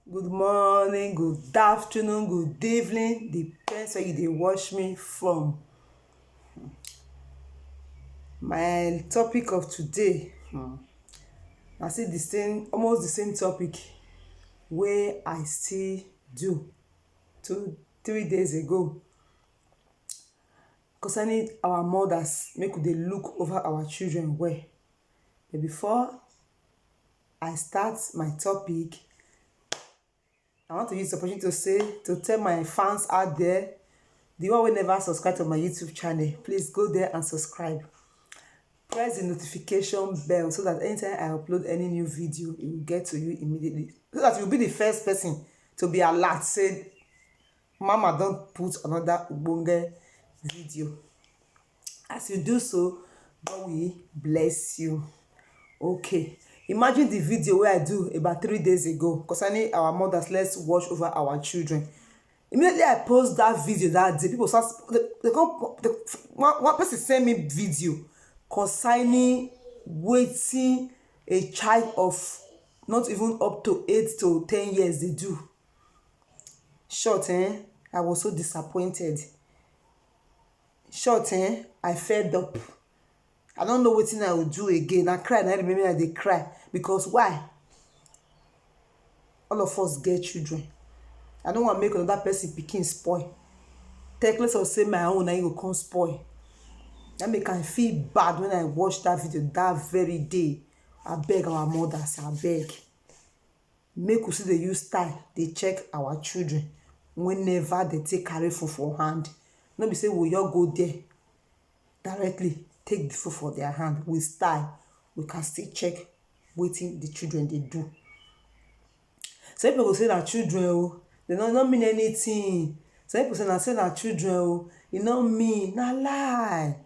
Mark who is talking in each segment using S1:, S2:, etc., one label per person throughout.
S1: Good morning, good afternoon, good evening. Depends where you dey watch me from. My topic of today, I see the same, almost the same topic wey I still do 3 days ago concerning our mothers. Make we dey look over our children well. But before I start my topic, I want to use the opportunity to tell my fans out there, the one wey never subscribe to my YouTube channel, please go there and subscribe. Press the notification bell so that anytime I upload any new video, it will get to you immediately. So that you'll be the first person to be alert, say, Mama don't put another Ubonge video. As you do so, God will bless you. Okay. Imagine the video where I do about 3 days ago concerning our mothers. Let's watch over our children. Immediately I post that video that day, people start, one person send me video concerning waiting a child of not even up to 8 to 10 years they do. Short, I was so disappointed. Short, I fed up. I don't know what I will do again. I cry and I remember they cry. Because why? All of us get children. I don't want to make another person pikin spoil. Techless or say my own, and you go come spoil. That make I feel bad when I watch that video that very day. I beg our mothers, I beg. Make we see the use style, they check our children whenever they take carry food for hand. Not be say we all go there directly, take the food for their hand with style. We can still check wetin the children they do. Some people go say that children, they don't mean anything. Some people say that children, it not mean, not lie.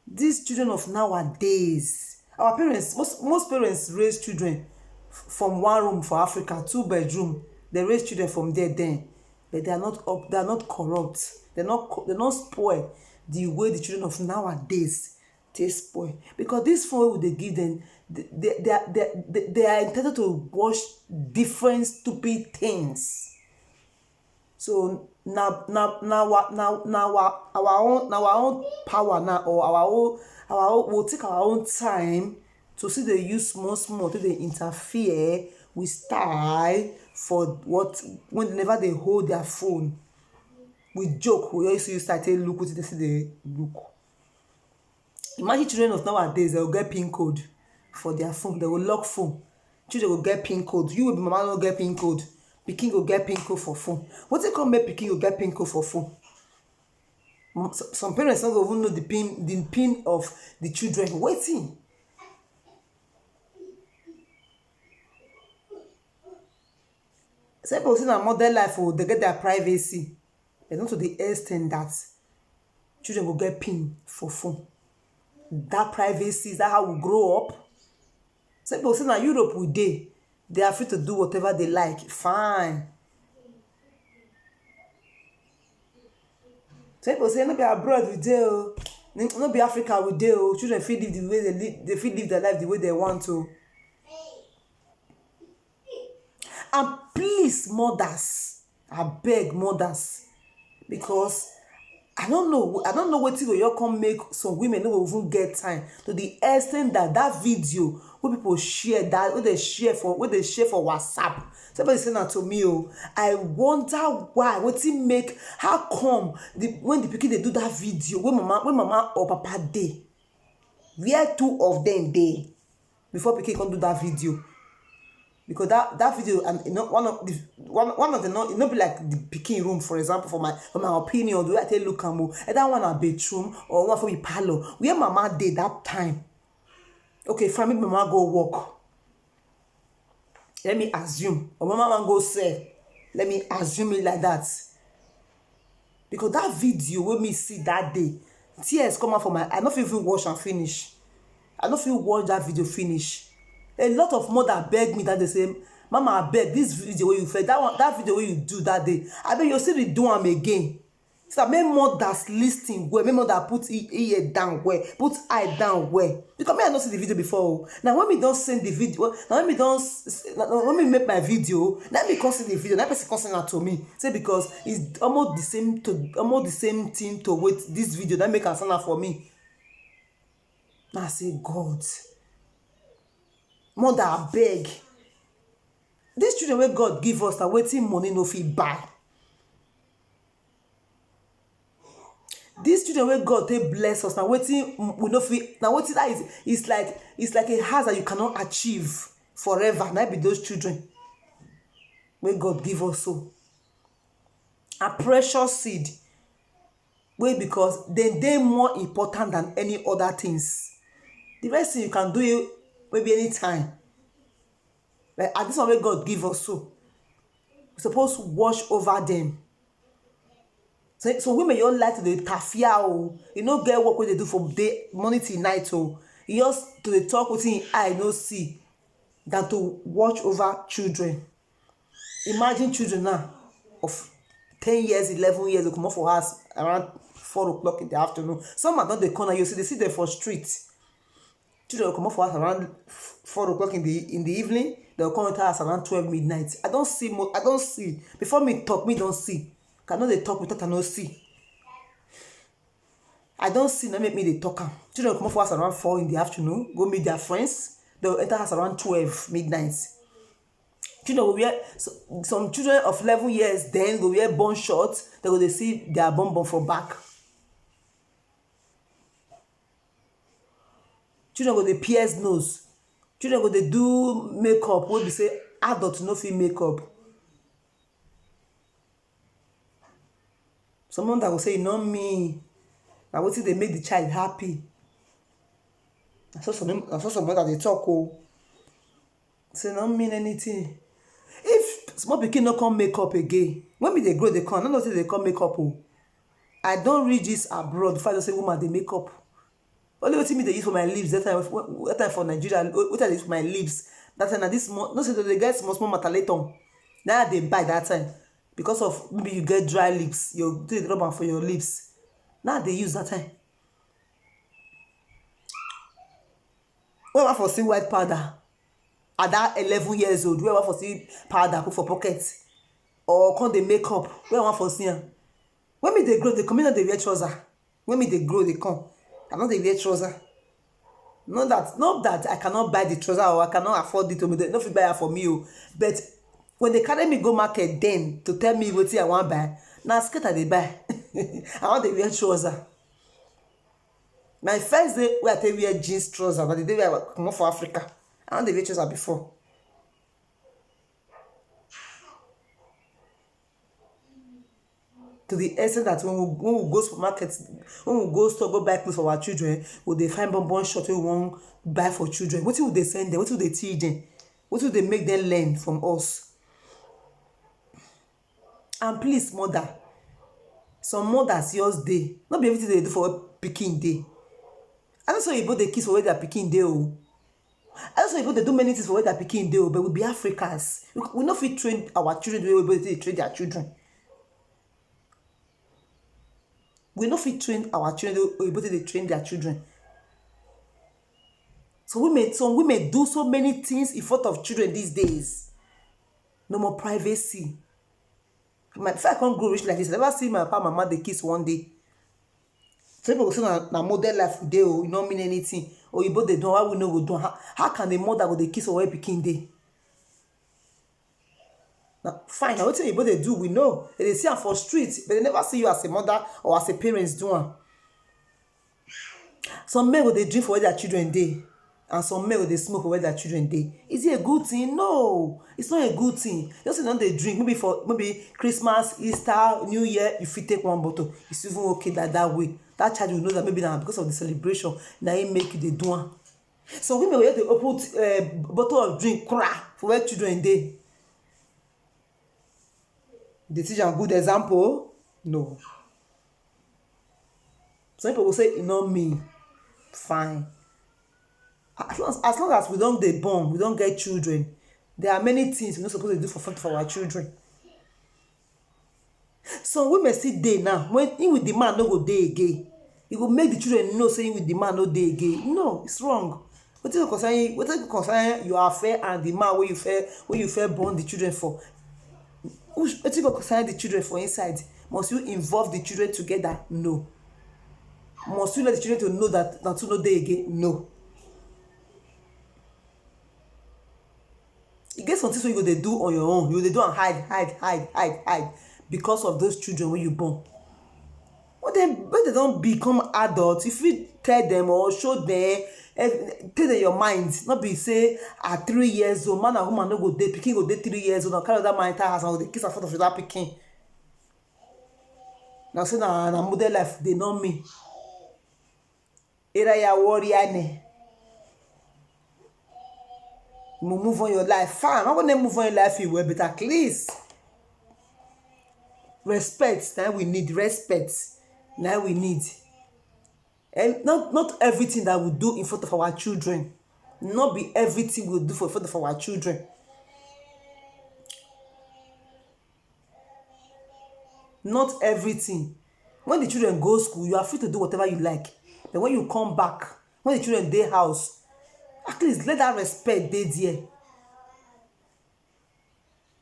S1: These children of nowadays, our parents, most parents raise children from one room for Africa, 2 bedroom. They raise children from there then, but they are not corrupt. They're not spoiled the way the children of nowadays they spoil. Because this phone they give them, they are entitled to watch different stupid things. So now our own power now, or our own we'll take our own time to see the use small to they interfere with style for what whenever they hold their phone. We joke, we always use style, look what they see they look. Imagine children of nowadays, they will get PIN code for their phone. They will lock phone. Children will get PIN code. You will be mama will get PIN code. Pikin will get PIN code for phone. What they come make pikin will get PIN code for phone? Some parents don't even know the pin of the children. Waiting. Some people say that modern life, they get their privacy. They not to the extent that children will get PIN for phone. That privacy, is that how we grow up? Some people say that Europe will they are free to do whatever they like. Fine. Some people say no be abroad we dey, no be Africa we dey. Children feel live the way they live, they feel live their life the way they want to. And please, mothers, I beg mothers, because I don't know what you come make some women no even get time to the extent that video where people share that where they share for WhatsApp. Somebody say that to me. I wonder why. How come when the people they do that video when mama or papa dey, where 2 of them dey before people can do that video? Because that video, and one of the it not be like the pikin room, for example, for my opinion, the way I tell look either one a bedroom or one for the parlor where mama did that time. Okay, fine, make mama go work. Let me assume, or mama go say, let me assume it like that. Because that video when me see that day, tears come out from my. I not even watch and finish. I not even watch that video finish. A lot of mother beg me that they say, Mama, I beg this video where you fed that video where you do that day. I beg you still do them again. So make mothers listen well, make mother put ear down well, put eye down well. Because me I not see the video before. Now when me don't send the video, now when me don't, when me make my video, let me come see the video. That person come send that to me. Say because it's almost the same thing to wait this video. That make her send that for me. Now I say God, mother I beg. These children wey God give us, na wetin money no fit buy. These children wey God take bless us, na wetin we no fit, na wetin that is like a house that you cannot achieve forever. Na be those children wey God give us so. A precious seed wey because they more important than any other things. The best thing you can do it maybe anytime. Like at this one wey God give us so, we suppose to watch over them. So women you like to the tafia o, you no get work wey they do from day morning till night o. You just to the talk wetin eye no see than to watch over children. Imagine children now of 10 years, 11 years, they come out for house around 4 o'clock in the afternoon. Some are not the corner, you see, they see them for street. Children will come out for house around 4 o'clock in the evening. They'll come to us around 12 midnight. I don't see. Before me talk, me don't see. Cannot they talk without I don't see. I don't see, now make me they talk. Children will come out for us around 4 in the afternoon, go meet their friends. They'll enter us around 12 midnight. Children will wear, some children of 11 years then go wear bun shorts. They go they see their bum for back. Children go they pierce nose. Children go they do makeup. What we say adult no fit makeup. Someone that will say, not me. Now what if they make the child happy? I saw someone that they talk say not mean anything. If small pikin no come make up again, when me they grow they come. No say they come make up. I don't read this abroad. Before I just say woman they make up. Only wetin me they use for my lips. That time for Nigeria. What I use for my lips. That time na this month. No say they get small matalaton. Now they buy that time because of maybe you get dry lips. You do the rubber for your lips. Now they use that time. When I for see white powder. At that 11 years old, where one for see powder put for pocket or come they make up, where one for see am. When me they grow, they come in and they wear trouser. When me they grow, they come. I know they wear trouser. Not that I cannot buy the trouser or I cannot afford it. They no fit buy it for me. But when they carry me go market then to tell me what I want buy, now skirt they buy. I want they wear trouser. My first day where I wear jeans trouser, but the day where I come for Africa. I don't the videos before. To the extent that when we go supermarket, when we go store, go buy clothes for our children, will they find bonbon short we won't buy for children? What will they send them? What will they teach them? What will they make them learn from us? And please, mother, some mothers yours day, not be everything they do for a pikin day. I don't say you both the kids for where they are pikin day. I also people they do many things for what they're picking do, but we be Africans. We not fit train our children the way we train their children. We not fit train our children the way they train their children. So we may do so many things in front of children these days. No more privacy. If I can't grow rich like this, I never see my papa and mama they kiss one day. So people say na model life today, you don't mean anything. Or you both they don't, how we know we don't. How can the mother go the kiss or where pikin day? Now, fine, now what you both they do, we know. They see them for streets, but they never see you as a mother or as a parents doing. Some men will they drink for where their children day, and some men will they smoke for where their children day. Is it a good thing? No, it's not a good thing. Just don't they drink. Maybe Christmas, Easter, New Year, if you take one bottle, it's even okay that way. That child will know that maybe now because of the celebration, now he make the do. So women will have to open bottle of drink for where children day. They teach a good example? No. Some people will say, you know me. Fine. As long as we don't get born, we don't get children, there are many things we're not supposed to do for our children. Some women still dey now. When him with the man no go dey again, e go make the children know say him with the man no dey again. No, it's wrong. Wetin go concern you? Wetin go concern your affair and the man wey you fair born the children for? Wetin go concern the children for inside? Must you involve the children together? No. Must you let the children to know that na two no dey again? No. E get some things wey you go dey do on your own. You go dey do am hide because of those children wey you born. When they don become adults, you fit tell them or show them, tell them your mind. Not be say at 3 years old, man and woman no go dey, pikin go dey 3 years old, and carry that man enter house and go dey kiss am front of that pikin. Na say na modern life dey know me. Era ya warrior ne. You move on your life. Fine, I'm gonna move on your life you well, but at least respect. Now we need respect. Now we need. And not everything that we do in front of our children. Not be everything we do for in front of our children. Not everything. When the children go school, you are free to do whatever you like. But when you come back, when the children dey house, at least let that respect dey there.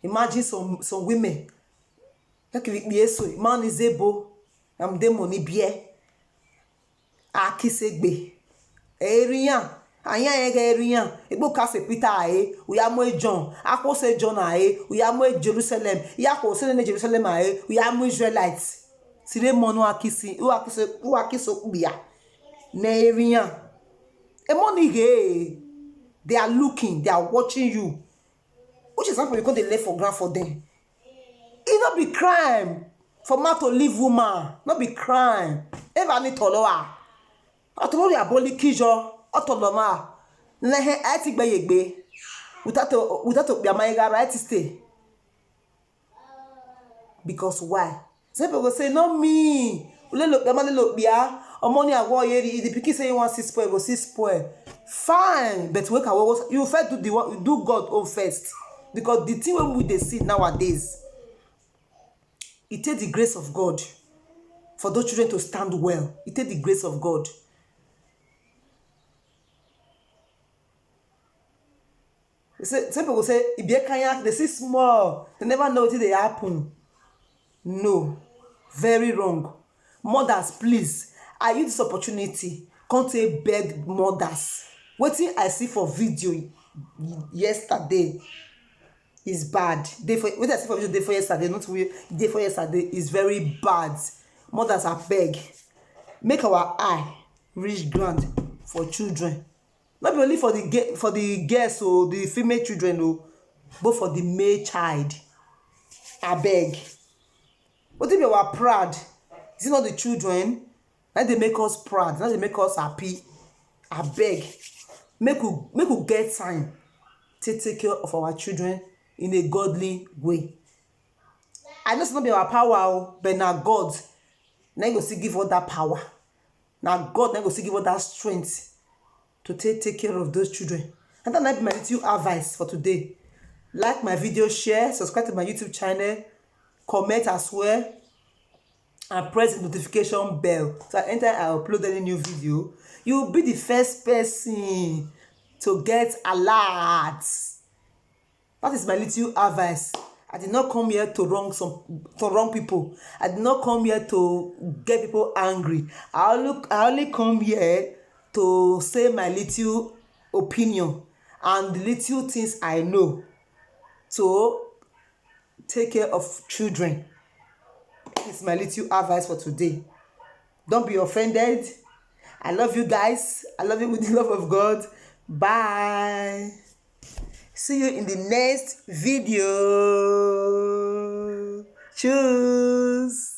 S1: Imagine some women. Man is able, I'm the money beer. Akisegbe. Eriyan. Anya ege eriyan. Igbo kase Peter aye. Uyamo John. Ako se John aye. Uyamo Jerusalem. Iyako se ne Jerusalem aye. Uyamo Israelites. Sire mono akisi. U akiso biya. Ne eriyan. Money hey. They are looking. They are watching you. Which is something because they lay for ground for them. It not be crime for man to leave woman. Not be crime. Ever need toloa. Atolori aboli kijo. Otoloma. Nehe ati gbe yegbe. Without be amayiga right to stay. Because why? Some people go say, no me. Ule look biya. Money I go here. The pikin say you want 6 spoil, go 6 spoil. Fine, but you first do the one. You do God own first. Because the thing when we dey see nowadays, it takes the grace of God for those children to stand well. It takes the grace of God. Some people say, they see small, they never know what they happen. No, very wrong. Mothers, please, I use this opportunity. Can't say beg mothers. Wetin I see for video yesterday is bad. What I see for video day for yesterday, not day for yesterday, is very bad. Mothers are beg. Make our eye reach ground for children. Not only for the girls or the female children, but for the male child. I beg. What if you are proud? Is it not the children? Now they make us proud. Now they make us happy. I beg. Make we get time to take care of our children in a godly way. I know it's not be our power, but now God, now you go still give us that power. Now God, now you go still give us that strength to take care of those children. And that might be my little advice for today. Like my video, share, subscribe to my YouTube channel, comment as well, and press the notification bell. So anytime I upload any new video, you will be the first person to get alerts. That is my little advice. I did not come here to wrong people. I did not come here to get people angry. I only come here to say my little opinion and the little things I know. So take care of children. It's my little advice for today. Don't be offended. I love you guys. I love you with the love of God. Bye. See you in the next video. Cheers.